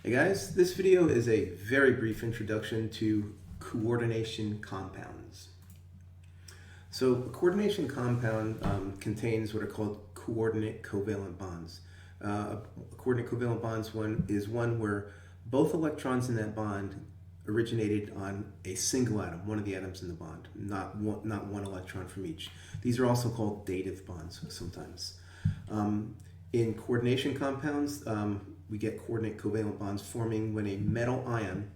Hey guys, this video is a very brief introduction to coordination compounds. So a coordination compound contains what are called coordinate covalent bonds. A coordinate covalent bonds is one where both electrons in that bond originated on a single atom, one of the atoms in the bond, not one electron from each. These are also called dative bonds sometimes. In coordination compounds, we get coordinate covalent bonds forming when a metal ion,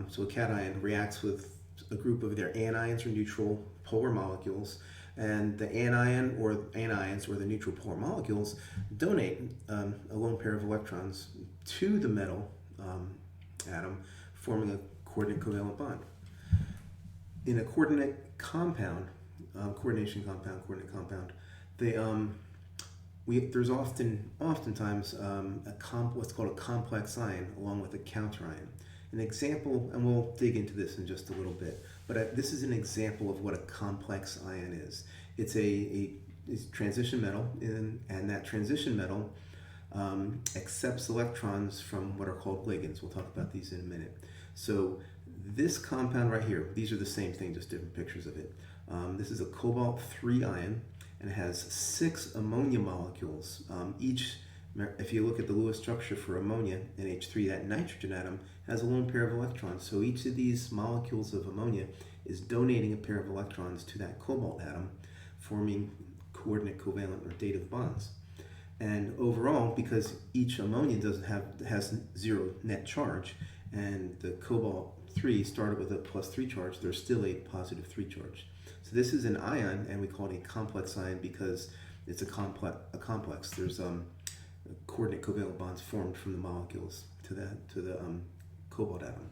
so a cation, reacts with a group of either anions or neutral polar molecules, and the anion or anions or the neutral polar molecules donate a lone pair of electrons to the metal atom, forming a coordinate covalent bond. In a coordinate compound, coordination compound, coordinate compound, there's oftentimes what's called a complex ion along with a counter ion. An example, and we'll dig into this in just a little bit, but this is an example of what a complex ion is. It's it's transition metal, and that transition metal accepts electrons from what are called ligands. We'll talk about these in a minute. So this compound right here, these are the same thing, just different pictures of it. This is a cobalt-3 ion, and it has 6 ammonia molecules. If you look at the Lewis structure for ammonia, NH3, that nitrogen atom has a lone pair of electrons. So each of these molecules of ammonia is donating a pair of electrons to that cobalt atom, forming coordinate covalent or dative bonds. And overall, because each ammonia has 0 net charge, and the cobalt-3 started with a +3 charge, there's still a +3 charge. So this is an ion, and we call it a complex ion because it's a complex. There's coordinate covalent bonds formed from the molecules to the cobalt atom.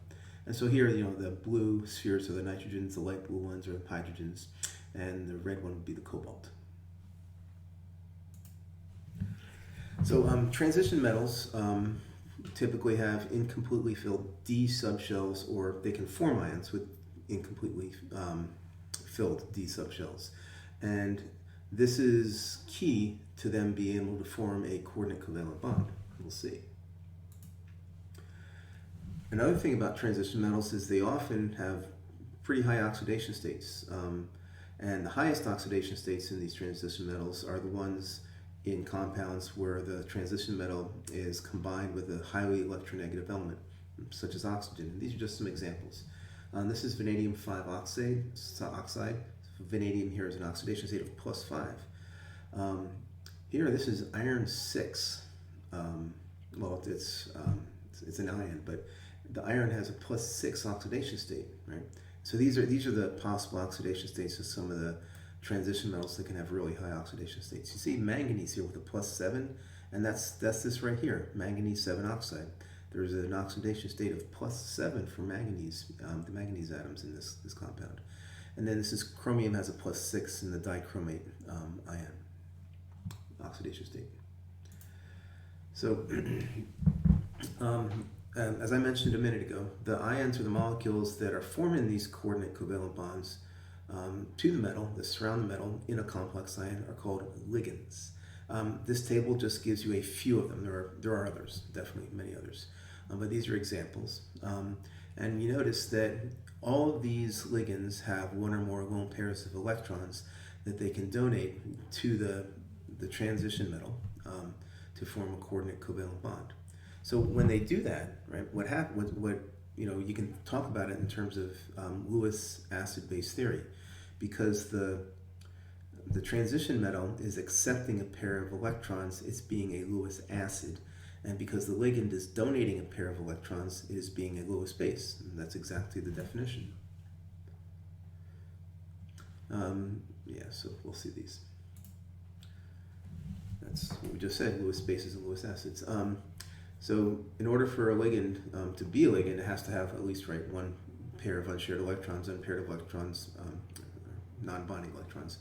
And so here, the blue spheres are the nitrogens, the light blue ones are hydrogens, and the red one would be the cobalt. So transition metals typically have incompletely filled D subshells, or they can form ions with incompletely filled D subshells. And this is key to them being able to form a coordinate covalent bond. We'll see. Another thing about transition metals is they often have pretty high oxidation states. And the highest oxidation states in these transition metals are the ones in compounds where the transition metal is combined with a highly electronegative element, such as oxygen. And these are just some examples. This is vanadium 5 oxide. Vanadium here is an oxidation state of +5. Here, this is iron 6. Well, it's an ion, but the iron has a +6 oxidation state, right? So these are the possible oxidation states of some of the transition metals that can have really high oxidation states. You see manganese here with a +7, and that's this right here, manganese 7 oxide. There's an oxidation state of +7 for manganese, the manganese atoms in this compound. And then this is chromium has a +6 in the dichromate ion oxidation state. So as I mentioned a minute ago, the ions or the molecules that are forming these coordinate covalent bonds to the metal, that surround the metal in a complex ion, are called ligands. This table just gives you a few of them. There are others, definitely many others, but these are examples. And you notice that all of these ligands have one or more lone pairs of electrons that they can donate to the transition metal to form a coordinate covalent bond. So when they do that, right, you can talk about it in terms of Lewis acid-base theory, because the transition metal is accepting a pair of electrons, it's being a Lewis acid, and because the ligand is donating a pair of electrons, it is being a Lewis base. And that's exactly the definition. So we'll see these. That's what we just said, Lewis bases and Lewis acids. So in order for a ligand to be a ligand, it has to have at least one pair of unshared electrons, unpaired electrons, non-bonding electrons,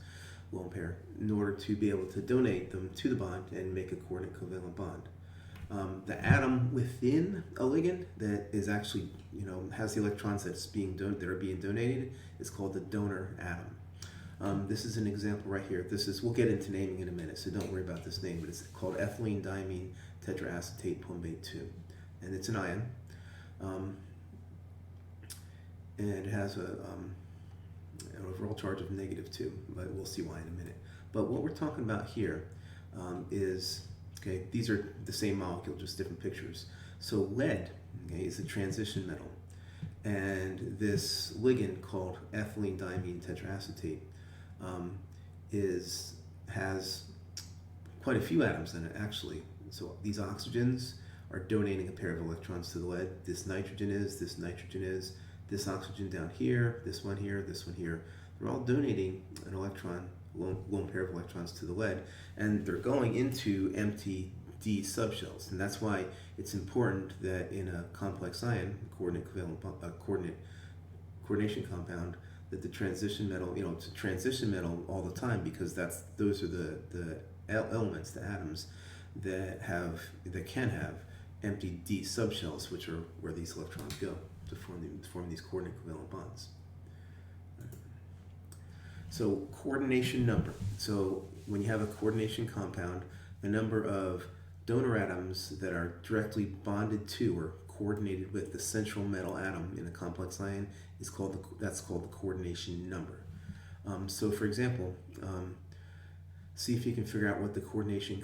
lone pair, in order to be able to donate them to the bond and make a coordinate covalent bond. The atom within a ligand that is actually, has the electrons that are being donated is called the donor atom. This is an example right here. We'll get into naming in a minute, so don't worry about this name, but it's called ethylene diamine tetraacetate plumbate 2. and it's an ion. And it has an overall charge of -2, but we'll see why in a minute. But what we're talking about here is, okay, these are the same molecule, just different pictures. So lead, okay, is a transition metal, and this ligand called ethylene diamine tetraacetate has quite a few atoms in it, actually. So these oxygens are donating a pair of electrons to the lead. This nitrogen is, this oxygen down here, this one here, this one here. They're all donating an electron, lone pair of electrons to the lead, and they're going into empty D subshells. And that's why it's important that in a complex ion, coordination compound, that the transition metal, it's a transition metal all the time, because those are the elements, the atoms that can have empty D subshells, which are where these electrons go to form these coordinate covalent bonds. So coordination number. So when you have a coordination compound, the number of donor atoms that are directly bonded to or coordinated with the central metal atom in a complex ion is called the coordination number. So for example, see if you can figure out what the coordination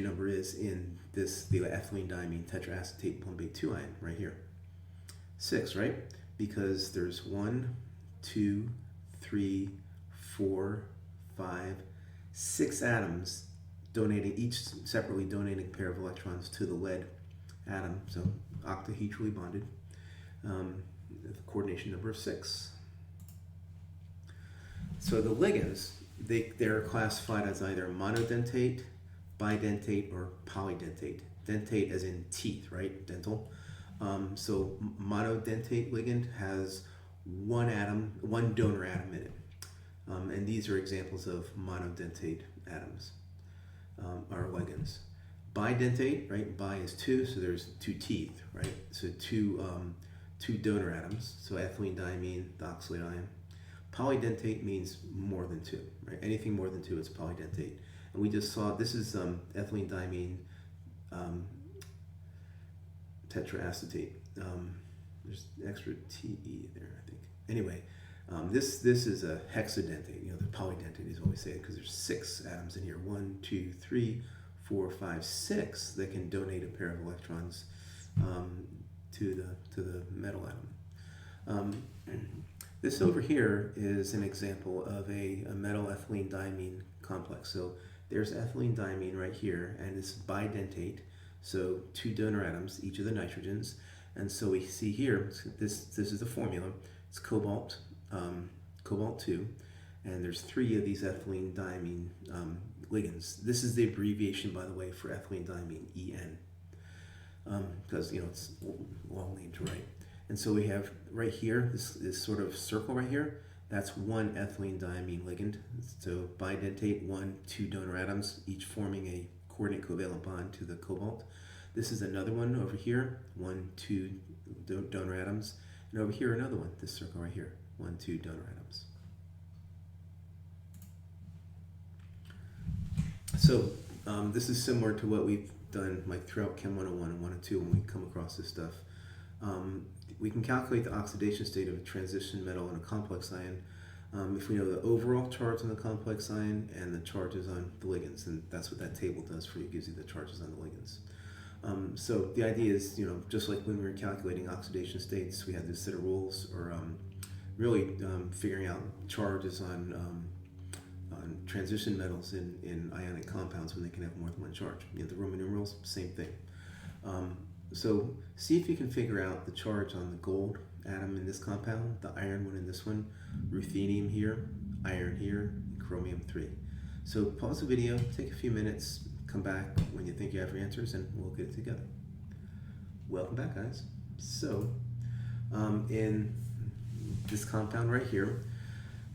number is in the ethylene diamine tetraacetate plumbate 2 ion right here. 6, right? Because there's 1, 2, 3, 4, 5, 6 atoms each separately donating a pair of electrons to the lead atom, so octahedrally bonded. The coordination number of 6. So the ligands, they're classified as either monodentate, bidentate, or polydentate. Dentate as in teeth, right? Dental. So monodentate ligand has one donor atom in it. And these are examples of monodentate atoms, or ligands. Bidentate, right? Bi is 2, so there's 2 teeth, right? So two donor atoms, so ethylene diamine, the oxalate ion. Polydentate means more than 2, right? Anything more than 2 is polydentate. And we just saw, this is ethylene diamine tetraacetate. There's extra TE there, I think. Anyway, this is a hexadentate. The polydentate is what we say, because there's 6 atoms in here. 1, 2, 3, 4, 5, 6 that can donate a pair of electrons to the metal atom. This over here is an example of a metal ethylene diamine complex. So there's ethylene diamine right here, and it's bidentate. So 2 donor atoms, each of the nitrogens. And so we see here, this is the formula. It's cobalt 2, and there's 3 of these ethylene diamine ligands. This is the abbreviation, by the way, for ethylene diamine, EN, because it's long name to write. And so we have right here, this sort of circle right here, that's 1 ethylene diamine ligand. So bidentate, 1, 2 donor atoms, each forming a coordinate covalent bond to the cobalt. This is another one over here, 1, 2 donor atoms. And over here, another one, this circle right here, 1, 2 donor atoms. So this is similar to what we've done throughout Chem 101 and 102 when we come across this stuff. We can calculate the oxidation state of a transition metal in a complex ion if we know the overall charge on the complex ion and the charges on the ligands, and that's what that table does for you. It gives you the charges on the ligands. So the idea is, just like when we were calculating oxidation states, we had this set of rules, or really figuring out charges on transition metals in ionic compounds when they can have more than one charge. The Roman numerals, same thing. So see if you can figure out the charge on the gold atom in this compound, the iron one in this one, ruthenium here, iron here, and chromium 3. So pause the video, take a few minutes, come back when you think you have your answers, and we'll get it together. Welcome back, guys. So in this compound right here,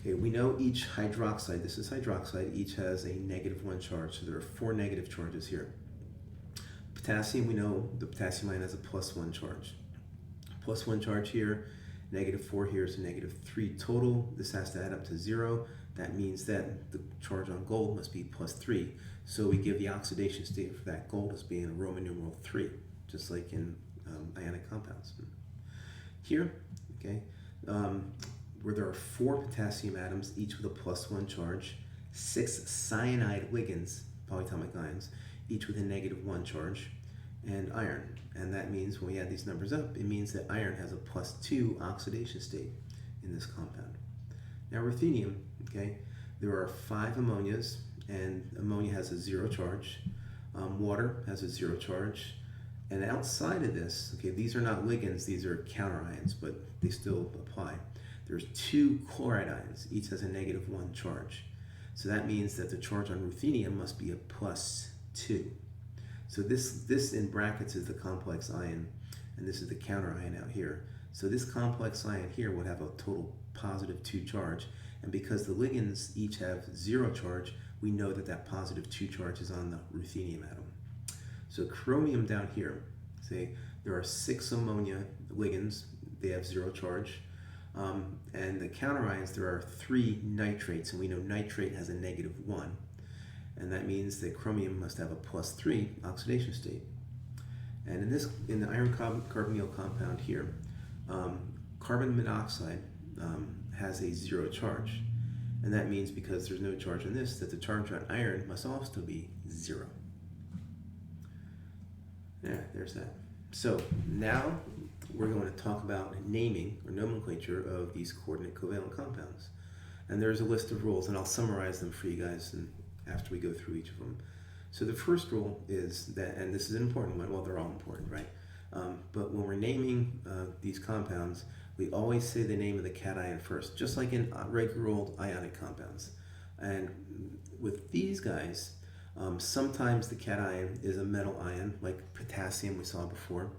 okay, we know each hydroxide, this is hydroxide, each has a -1 charge. So there are 4 negative charges here. Potassium, we know the potassium ion has a +1 charge. +1 charge here, -4 here is a -3 total. This has to add up to 0. That means that the charge on gold must be +3. So we give the oxidation state for that gold as being a Roman numeral 3. just like in ionic compounds. Here, okay, where there are 4 potassium atoms, each with a +1 charge, 6 cyanide ligands, polyatomic ions, each with a -1 charge, and iron. And that means when we add these numbers up, it means that iron has a +2 oxidation state in this compound. Now ruthenium, okay, there are 5 ammonias, and ammonia has a 0 charge. Water has a 0 charge. And outside of this, okay, these are not ligands, these are counterions, but they still apply. There's 2 chloride ions, each has a -1 charge. So that means that the charge on ruthenium must be a +2. So this in brackets is the complex ion, and this is the counterion out here. So this complex ion here would have a total +2 charge, and because the ligands each have 0 charge, we know that that +2 charge is on the ruthenium atom. So chromium down here, say there are 6 ammonia ligands, they have 0 charge. And the counterions, there are 3 nitrates, and we know nitrate has a -1. And that means that chromium must have a +3 oxidation state. And in the iron carbonyl compound here, carbon monoxide has a 0 charge. And that means because there's no charge on this, that the charge on iron must also be 0. Yeah, there's that. So now we're going to talk about naming or nomenclature of these coordinate covalent compounds. And there's a list of rules, and I'll summarize them for you guys after we go through each of them. So the first rule is that, and this is an important one, well, they're all important, right? But when we're naming these compounds, we always say the name of the cation first, just like in regular old ionic compounds. And with these guys, sometimes the cation is a metal ion, like potassium we saw before,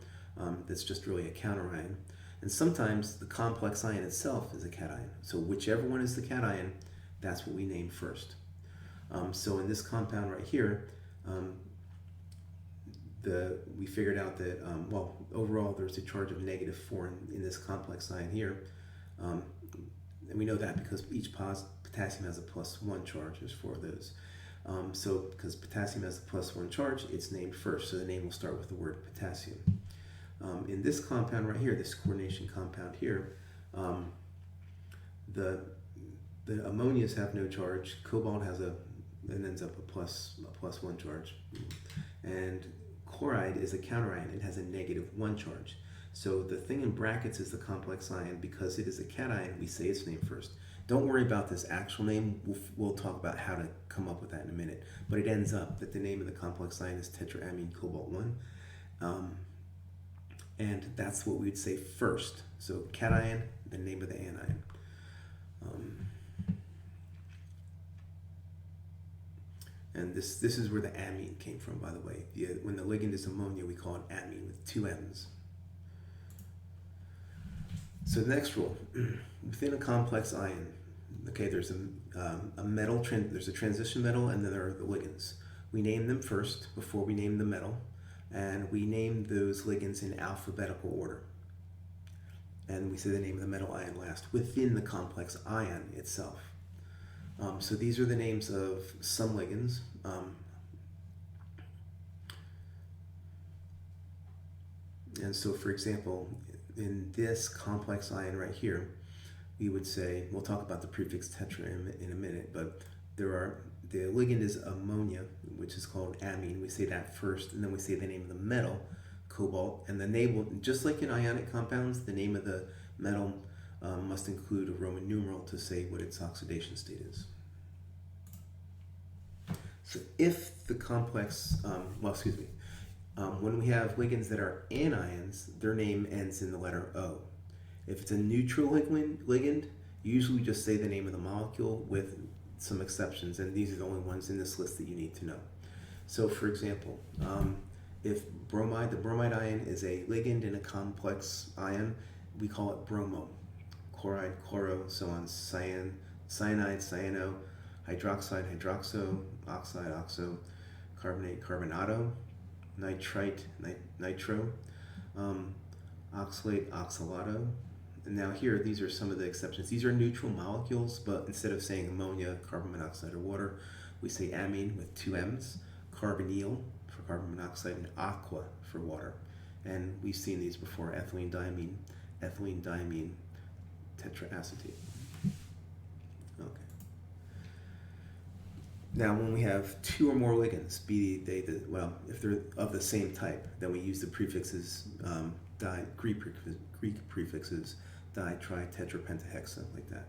that's just really a counterion. And sometimes the complex ion itself is a cation. So whichever one is the cation, that's what we name first. So in this compound right here, we figured out that, well, overall there's a charge of -4 in this complex ion here. And we know that because each potassium has a +1 charge, there's 4 of those. So because potassium has a +1 charge, it's named first, so the name will start with the word potassium. In this compound right here, this coordination compound here, the ammonias have no charge, cobalt has it ends up a +1 charge, and chloride is a counterion, it has a -1 charge. So the thing in brackets is the complex ion. Because it is a cation, we say its name first. Don't worry about this actual name, we'll talk about how to come up with that in a minute, but it ends up that the name of the complex ion is tetraamine cobalt 1, and that's what we'd say first. So cation, the name of the anion. And this is where the amine came from, by the way. When the ligand is ammonia, we call it amine with 2 M's. So the next rule, within a complex ion, okay, there's a metal, there's a transition metal, and then there are the ligands. We name them first before we name the metal, and we name those ligands in alphabetical order. And we say the name of the metal ion last within the complex ion itself. So these are the names of some ligands. And so, for example, in this complex ion right here, we would say, we'll talk about the prefix tetra in a minute, but the ligand is ammonia, which is called amine. We say that first, and then we say the name of the metal, cobalt, and then they will, just like in ionic compounds, the name of the metal must include a Roman numeral to say what its oxidation state is. So if the complex, when we have ligands that are anions, their name ends in the letter O. If it's a neutral ligand, usually we just say the name of the molecule with some exceptions, and these are the only ones in this list that you need to know. So for example, if the bromide ion is a ligand in a complex ion, we call it bromo. Chloride, chloro, so on, cyanide, cyano, hydroxide, hydroxo, oxide, oxo, carbonate, carbonato, nitrite, nitro, oxalate, oxalato. And now here, these are some of the exceptions. These are neutral molecules, but instead of saying ammonia, carbon monoxide, or water, we say amine with 2 M's, carbonyl for carbon monoxide, and aqua for water. And we've seen these before, ethylene diamine tetraacetate. Okay. Now, when we have two or more ligands, if they're of the same type, then we use the prefixes, Greek prefixes, di, tri, tetra, pentahexa, like that.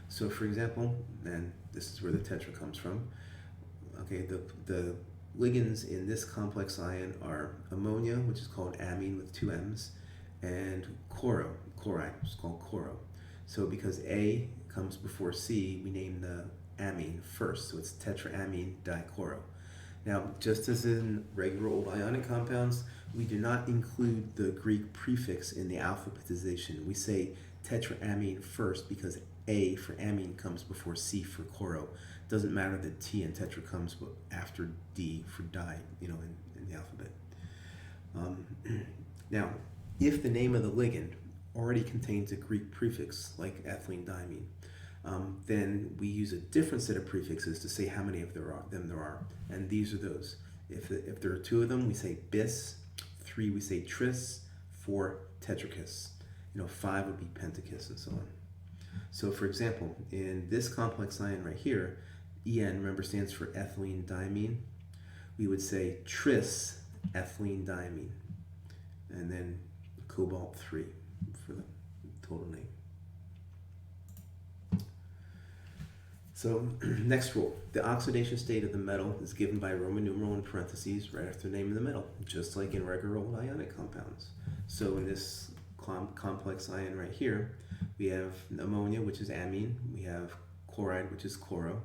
So, for example, and this is where the tetra comes from. Okay, the ligands in this complex ion are ammonia, which is called amine with two M's, and chloride, which is called chloro. So because A comes before C, we name the amine first, so it's tetraamine dichloro. Now, just as in regular old ionic compounds, we do not include the Greek prefix in the alphabetization. We say tetraamine first because A for amine comes before C for chloro. Doesn't matter that T in tetra comes after D for di, in the alphabet. Now, if the name of the ligand already contains a Greek prefix, like ethylene diamine, then we use a different set of prefixes to say how many of them there are. And these are those. If there are two of them, we say bis, 3 we say tris, 4 tetrakis. 5 would be pentakis, and so on. So for example, in this complex ion right here, En, remember, stands for ethylene diamine. We would say tris ethylene diamine, and then cobalt 3 for the total name. So next rule, the oxidation state of the metal is given by Roman numeral in parentheses right after the name of the metal, just like in regular old ionic compounds. So in this complex ion right here, we have ammonia, which is amine. We have chloride, which is chloro.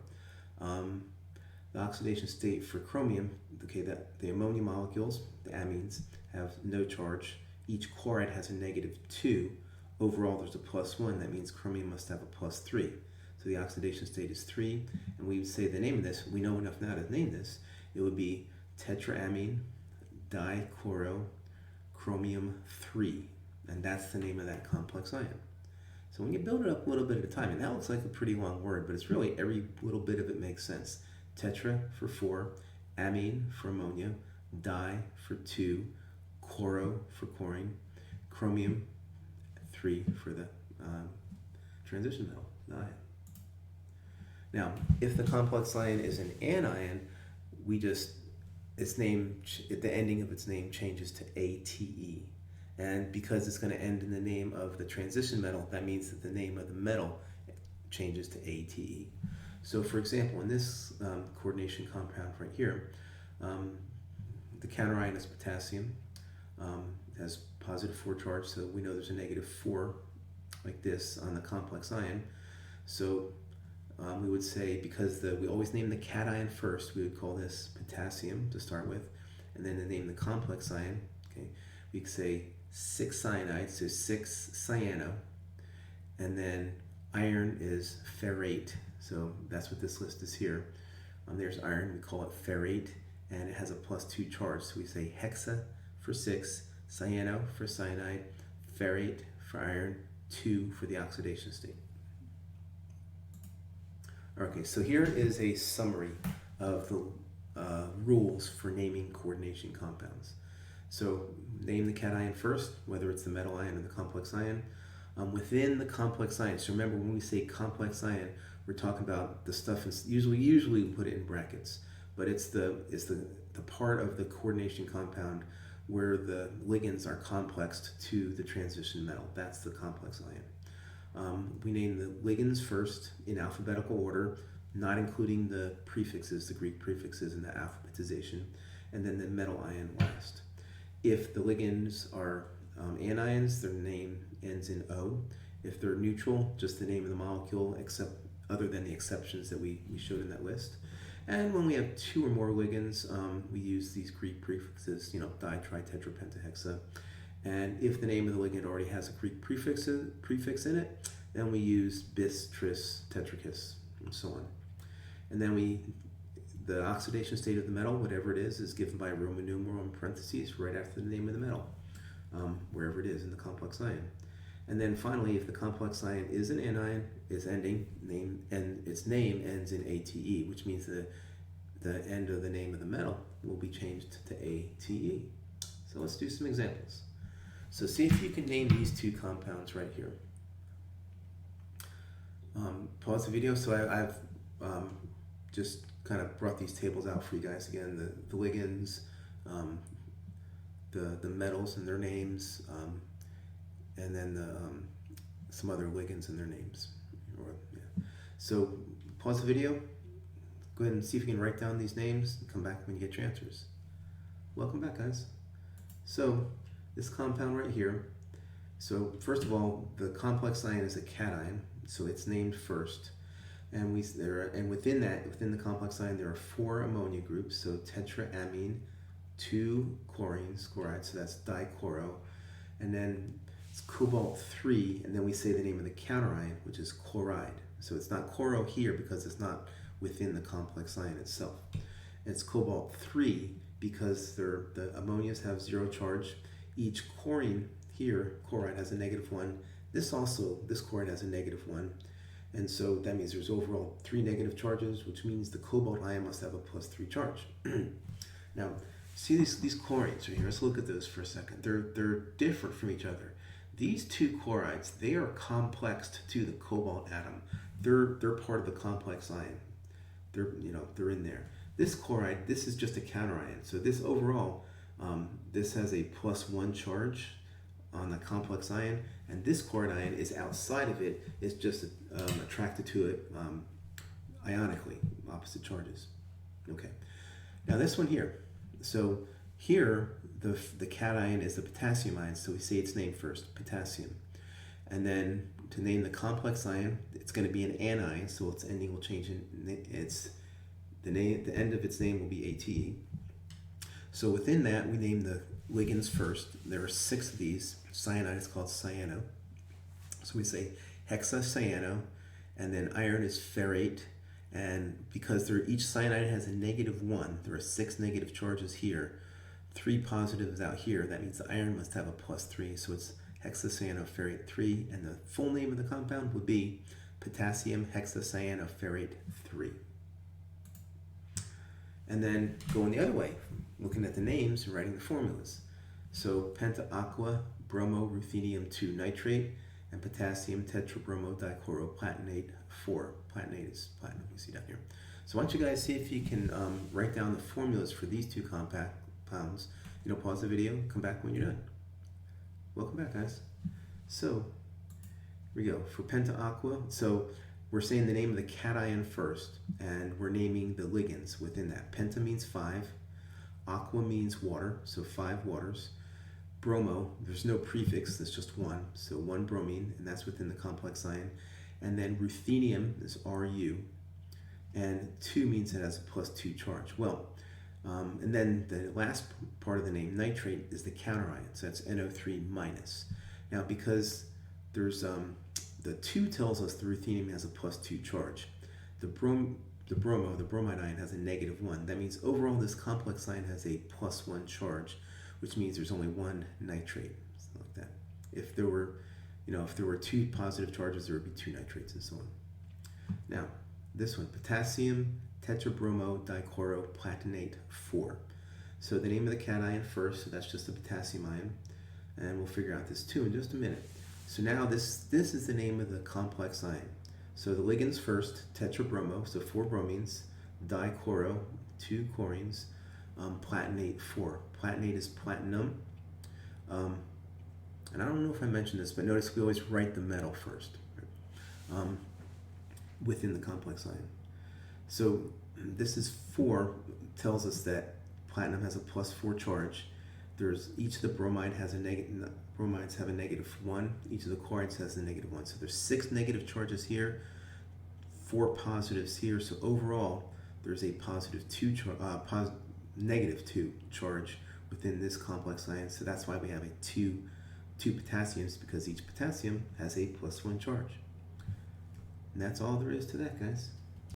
The oxidation state for chromium, the ammonia molecules, the amines, have no charge. Each chloride has a -2. Overall, there's a +1. That means chromium must have a +3. So the oxidation state is 3. And we would say the name of this, we know enough now to name this, it would be tetraamine dichloro chromium 3. And that's the name of that complex ion. So when you build it up a little bit at a time, and that looks like a pretty long word, but it's really every little bit of it makes sense. Tetra for 4, amine for ammonia, di for 2, chloro for chlorine, chromium 3 for the transition metal, the ion. Now, if the complex ion is an anion, its name, the ending of its name changes to ATE. And because it's going to end in the name of the transition metal, that means that the name of the metal changes to ATE. So for example, in this coordination compound right here, the counterion is potassium. It has +4 charge, so we know there's a -4 like this on the complex ion. So we would say, because we always name the cation first, we would call this potassium to start with, and then to name the complex ion, we could say 6 cyanide, so 6 cyano, and then iron is ferrate, so that's what this list is here. There's iron, we call it ferrate, and it has a +2 charge, so we say hexa for 6, cyano for cyanide, ferrate for iron, 2 for the oxidation state. Okay, so here is a summary of the rules for naming coordination compounds. So name the cation first, whether it's the metal ion or the complex ion. Within the complex ion, so remember when we say complex ion, we're talking about the stuff, usually we put it in brackets, but it's the part of the coordination compound where the ligands are complexed to the transition metal. That's the complex ion. We name the ligands first in alphabetical order, not including the prefixes, the Greek prefixes in the alphabetization, and then the metal ion last. If the ligands are anions, their name ends in O. If they're neutral, just the name of the molecule, except other than the exceptions that we showed in that list. And when we have 2 or more ligands, we use these Greek prefixes, di, tri, tetra, pentahexa. And if the name of the ligand already has a Greek prefix in it, then we use bis, tris, tetrakis, and so on. And then the oxidation state of the metal, whatever it is given by Roman numeral in parentheses right after the name of the metal, wherever it is in the complex ion. And then finally, if the complex ion is an anion, its name ends in ATE, which means the end of the name of the metal will be changed to ATE. So let's do some examples. So see if you can name these two compounds right here. Pause the video. So I've just kind of brought these tables out for you guys again. The ligands, the metals and their names, and then some other ligands and their names. So pause the video. Go ahead and see if you can write down these names and come back when you get your answers. Welcome back, guys. So this compound right here, so first of all, the complex ion is a cation, so it's named first. And within the complex ion, there are 4 ammonia groups, so tetraamine, 2 chlorines, chloride, so that's dichloro, and then it's cobalt 3, and then we say the name of the counterion, which is chloride. So it's not chloro here because it's not within the complex ion itself. And it's cobalt 3 because the ammonias have 0 charge. Each chlorine here, chloride, has a -1. This chloride has a -1. And so that means there's overall 3 negative charges, which means the cobalt ion must have a +3 charge. Now, see these chlorines right here. Let's look at those for a second. They're different from each other. These 2 chlorides, they are complexed to the cobalt atom. They're part of the complex ion. They're in there. This chloride, this is just a counterion. So this overall, this has a +1 charge on the complex ion, and this chloride ion is outside of it. It's just attracted to it ionically, opposite charges. Okay. Now this one here. So here, the cation is the potassium ion, so we say its name first, potassium. And then to name the complex ion, it's going to be an anion, so its ending will change. The end of its name will be ATE. So within that, we name the ligands first. There are 6 of these. Cyanide is called cyano. So we say hexacyano, and then iron is ferrate. And because each cyanide has a -1, there are 6 negative charges here, 3 positives out here. That means the iron must have a +3. So it's hexacyanoferrate 3, and the full name of the compound would be potassium hexacyanoferrate 3. And then going the other way, looking at the names and writing the formulas. So penta-aqua bromo ruthenium 2 nitrate and potassium tetrabromo-dichloroplatinate 4. Platinate is platinum, you see down here. So why don't you guys see if you can write down the formulas for these 2 compounds. Pause the video, come back when you're done. Welcome back, guys. So here we go. For penta-aqua, so we're saying the name of the cation first, and we're naming the ligands within that. Penta means 5, aqua means water, so 5 waters. Bromo, there's no prefix, there's just 1, so 1 bromine, and that's within the complex ion. And then ruthenium is Ru, and 2 means it has a +2 charge. Well, and then the last part of the name, nitrate, is the counterion, so that's NO3-. Now, because there's the 2 tells us the ruthenium has a +2 charge. The bromide ion has a -1. That means overall this complex ion has a +1 charge, which means there's only 1 nitrate. Something like that. If there were 2 positive charges, there would be 2 nitrates and so on. Now, this one, potassium tetrabromo-dichloroplatinate 4. So the name of the cation first, so that's just the potassium ion, and we'll figure out this too in just a minute. So now this is the name of the complex ion. So the ligands first, tetrabromo, so 4 bromines, dichloro, 2 chlorines, platinate 4. Platinate is platinum. And I don't know if I mentioned this, but notice we always write the metal first within the complex ion. So this is 4, tells us that platinum has a +4 charge. Each of the bromides have a -1. Each of the chlorides has a -1. So there's 6 negative charges here, 4 positives here. So overall, there's a -2 charge within this complex ion. So that's why we have a two potassiums, because each potassium has a +1 charge. And that's all there is to that, guys.